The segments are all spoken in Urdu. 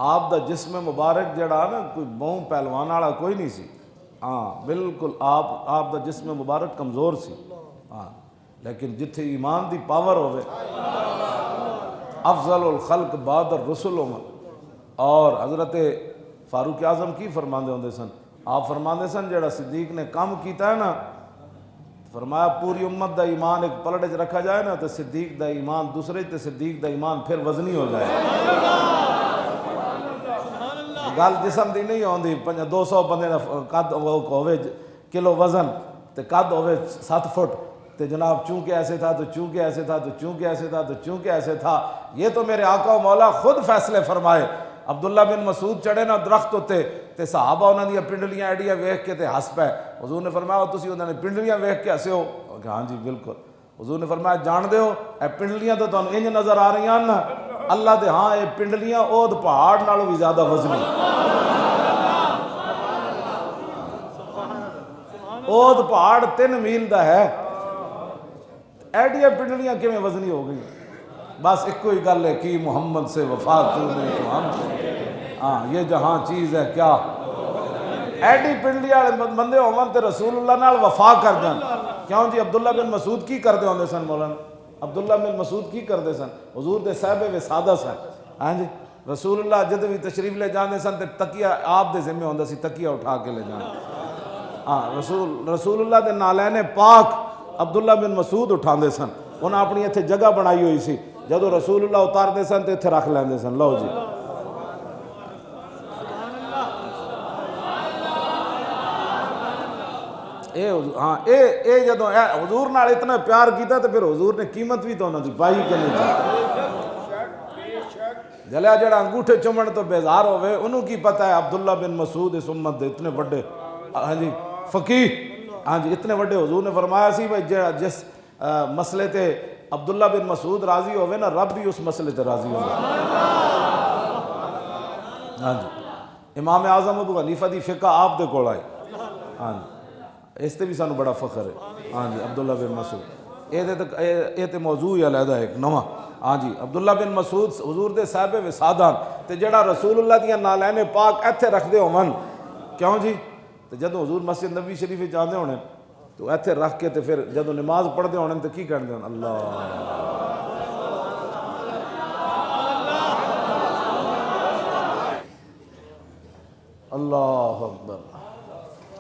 آپ دا جسم مبارک جڑا نا کوئی بہوں پہلوان والا کوئی نہیں سی، ہاں بالکل آپ دا جسم مبارک کمزور سی، ہاں لیکن جتھے ایمان دی پاور ہوئے، افضل الخلق بعد الرسل عمر۔ اور حضرت فاروق اعظم کی فرماندے ہوندے سن، آپ فرماندے سن جڑا صدیق نے کام کیتا ہے نا، فرمایا پوری امت دا ایمان ایک پلڑ وچ رکھا جائے نا تو صدیق دا ایمان دوسرے تے صدیق دا ایمان پھر وزنی ہو جائے۔ گل جسم دی نہیں ہوندی 200 بندے دا قد ہوئے کلو وزن تے قد ہوئے 7 فٹ تے جناب چونکہ ایسے تھا تو چونکہ ایسے تھا تو چونکہ ایسے تھا تو چونکہ ایسے تھا۔ یہ تو میرے آقا و مولا خود فیصلے فرمائے۔ عبداللہ بن مسعود چڑھے نا درخت ہوتے تے صحابہ انہاں دی پنڈلیاں ایڈیاں ویکھ کے تے ہس پے۔ حضور نے فرمایا تسی انہاں نے پنڈلیاں ویکھ کے ہسے ہو؟ کہ ہاں جی بالکل۔ حضور نے فرمایا جان دے ہو اے پنڈلیاں تو تانوں انج نظر آ رہی ہیں نا، اللہ دے ہاں اے پنڈلیاں اود پہاڑ نالوں بھی زیادہ وزنی، اود پہاڑ 3 میل دا ہے، ایڈیاں پنڈلیاں کیویں وزنی ہو گئی؟ بس ایک کوئی گل ہے کہ محمد سے وفا تو نے تو ہم سے، ہاں یہ جہاں چیز ہے کیا ایڈی پنڈلی والے بندے ہون تے رسول اللہ نال وفا کر جان۔ کیوں جی عبداللہ بن مسعود کی کردے ہوندے سن؟ مولانا عبداللہ بن مسعود کی کردے سن؟ حضور دے صاحب وسادہ سن، ہاں جی رسول اللہ جد بھی تشریف لے جاندے سن تے تکیہ آپ دے ذمہ ہوندا سی، تکیہ اٹھا کے لے جان، ہاں رسول اللہ دے نالین پاک عبداللہ بن مسعود اٹھاندے سن، انہاں اپنی ایتھے جگہ بنائی ہوئی سی، جدو رسول اللہ اتار دے سن تے ایتھے رکھ لیندے سن۔ لو جی ہاں اے جدو حضور نال اتنا پیار کیتا تے پھر حضور نے قیمت بھی تو انہاں دی پائی کہ نہیں پائی؟ جلیا جڑا انگوٹھے چومن تو بیزار ہوئے انہوں کی پتہ ہے عبداللہ بن مسعود اس امت دے اتنے بڑے ہاں جی فقیہ، ہاں جی اتنے بڑے۔ حضور نے فرمایا سی بھائی جس مسئلے تے عبداللہ بن مسعود راضی ہوئے نا رب بھی اس مسئلے تے راضی ہوئے۔ ہاں جی امام اعظم ابو حنیفہ دی فقہ آپ دے کول آئی، ہاں جی اس تے بھی سانو بڑا فخر ہے، ہاں جی عبداللہ بن مسعود یہ تے موضوع ہی علیحدہ ایک نواں، ہاں جی عبداللہ بن مسعود حضور دے صاحب وسادہ تے جڑا رسول اللہ دیاں نالین پاک ایتھے رکھ دے ہون، کیوں جی تے جدوں حضور مسجد نبی شریف جاندے ہونے تو ایتھے رکھ کے تے پھر جدوں نماز پڑھ دے ہونے تو کی کہندے ہون؟ اللہ اللہ اکبر۔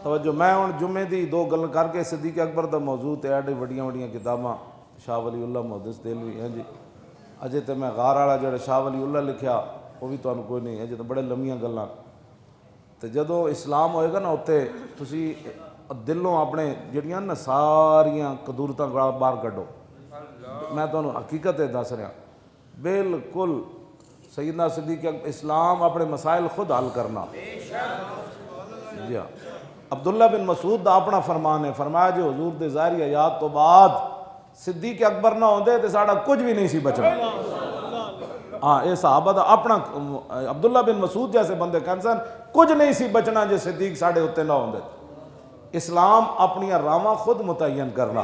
توجہ میں ہوں جمعے دی 2 گل کر کے صدیق اکبر دا موضوع تے ایڈی وڈیاں وڈیاں کتاباں شاہ ولی اللہ محدث دہلوی ہیں جی، اجے تے میں غار والا جڑا شاہ ولی اللہ لکھیا وہ بھی تانوں کوئی نہیں ہے جے بڑے لمیاں گلاں تے جدوں اسلام ہوئے گا نا اتنے تسی دلوں اپنے جڑیاں نا ساریاں قدورتاں باہر کڈو۔ میں تانوں حقیقت دس رہا بالکل سیدنا صدیق اسلام اپنے مسائل خود حل کرنا۔ جی ہاں عبداللہ بن مسعود دا اپنا فرمان ہے، فرمایا جو حضور دے ظاہری حیات تو بعد صدیق اکبر نہ ہوندے تے ساڑا کچھ بھی نہیں سی بچنا۔ ہاں اے صحابہ دا اپنا عبداللہ بن مسعود جیسے بندے کہن سن کچھ نہیں سی بچنا جے صدیق ساڑے ہوتے نہ ہوندے۔ اسلام اپنی راواں خود متعین کرنا،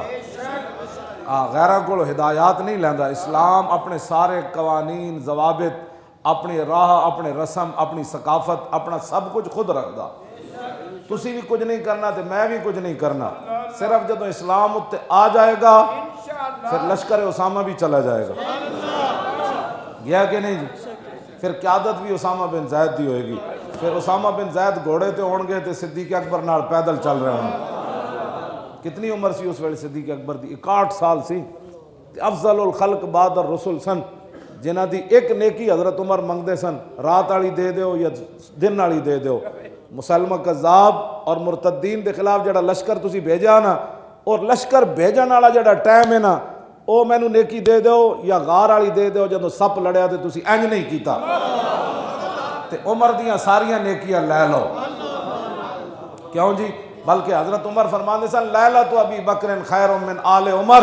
غیرہ کو ہدایات نہیں لیندا۔ اسلام اپنے سارے قوانین ضوابط اپنی راہ اپنے رسم اپنی ثقافت اپنا سب کچھ خود رکھدا۔ تسی بھی کچھ نہیں کرنا تے میں بھی کچھ نہیں کرنا، صرف جدوں اسلام اتنے آ جائے گا پھر لشکر اسامہ بھی چلا جائے گا، یہ کہ نہیں جی؟ پھر قیادت بھی اسامہ بن زید دی ہوئے گی، پھر اسامہ بن زید گھوڑے تے ہون گے تے صدیق اکبر نال پیدل چل رہے ہوں۔ کتنی عمر سی اس ویلے صدیق اکبر دی؟ 61 سال سی۔ افضل الخلق بعد الرسل سن، جنہ دی ایک نیکی حضرت عمر منگدے سن، رات والی دے دیو یا دن والی دے دیو۔ مسلمہ کذاب اور مرتدین دے خلاف جڑا لشکر تسی بھیجا نا، اور لشکر بھیجن والا جڑا ٹائم ہے نا او مینوں نیکی دے دیو یا غار والی دے دیو جدوں سپ لڑیا تے تسی انج نہیں کیتا تے عمر دیاں ساریاں نیکیاں لے لو۔ کیوں جی؟ بلکہ حضرت عمر فرماندے سن لیلۃ ابی بکر خیر من آل عمر،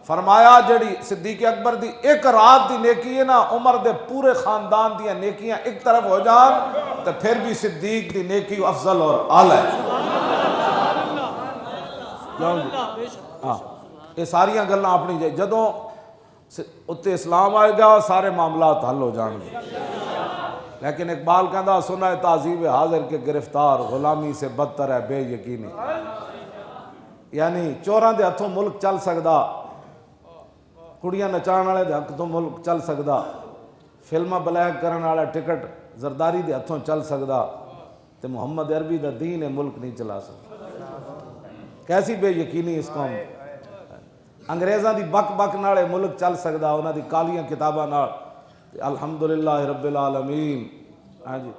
فرمایا جڑی صدیق اکبر دی ایک رات دی نیکی ہے نا عمر دے پورے خاندان دیاں نیکیاں ایک طرف ہو جان تو پھر بھی صدیق دی نیکی افضل اور اعلی ہے۔ ہاں یہ ساریاں گلاں اپنی جدوں اتنے اسلام آئے گا سارے معاملات حل ہو جان گے۔ لیکن اقبال کہندا سنا ہے تہذیب حاضر کے گرفتار غلامی سے بدتر ہے بے یقینی. یعنی چوراں دے ہتھوں ملک چل سکدا، کڑیاں نچان والے دے ہتھ تو ملک چل سکدا، فلماں بلیک کرن والا ٹکٹ زرداری دے ہتھوں چل سکدا، تے محمد عربی دا دین ہے ملک نہیں چلا سکدا. کیسی بے یقینی اس قوم. انگریزاں دی بک بک نال ملک چل سکدا، انہاں دی کالیاں کتاباں نال. الحمدللہ رب العالمین. ہاں جی.